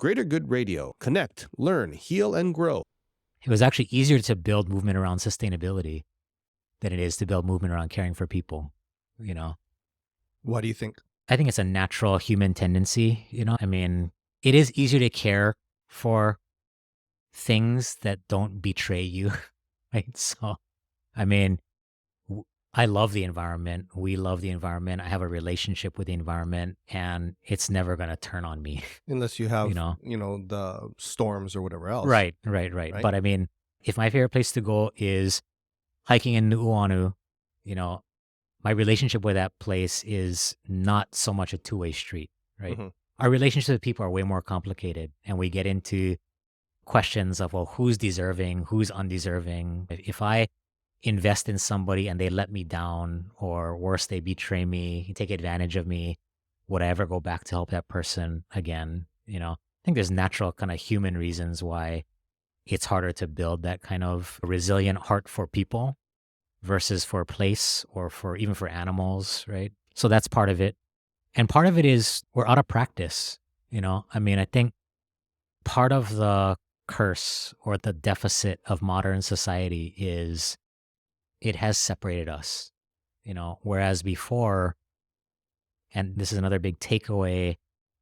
Greater Good Radio. Connect, learn, heal, and grow. It was actually easier to build movement around sustainability than it is to build movement around caring for people, you know? Why do you think? I think it's a natural human tendency, I mean, it is easier to care for things that don't betray you, right? So, I mean, I love the environment. We love the environment. I have a relationship with the environment, and it's never going to turn on me, Unless you you have, know? the storms or whatever else. Right. Right? But I mean, if my favorite place to go is hiking in Nu'uanu, you know, my relationship with that place is not so much a two-way street, right? Mhm. Our relationships with people are way more complicated, and we get into questions of, well, who's deserving, who's undeserving. If I invest in somebody and they let me down, or worse, they betray me, take advantage of me, would I ever go back to help that person again? I think there's natural kind of human reasons why it's harder to build that kind of resilient heart for people versus for a place or for even for animals, right? So that's part of it. And part of it is we're out of practice. I mean, I think part of the curse or the deficit of modern society is it has separated us, whereas before, and this is another big takeaway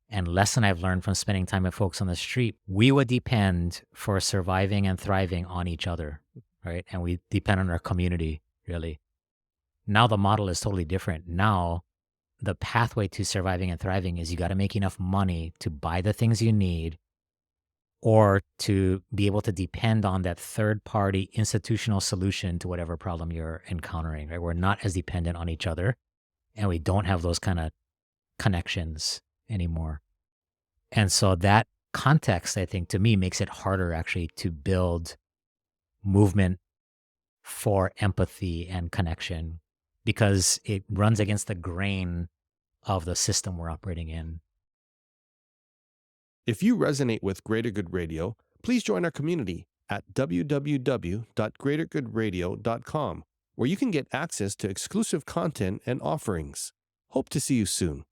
and lesson I've learned from spending time with folks on the street, we would depend for surviving and thriving on each other, right? And we depend on our community, really. Now the model is totally different. Now the pathway to surviving and thriving is you got to make enough money to buy the things you need or to be able to depend on that third party institutional solution to whatever problem you're encountering, right? We're not as dependent on each other and we don't have those kind of connections anymore. And so that context, I think, to me, makes it harder actually to build movement for empathy and connection because it runs against the grain of the system we're operating in. If you resonate with Greater Good Radio, please join our community at www.greatergoodradio.com, where you can get access to exclusive content and offerings. Hope to see you soon.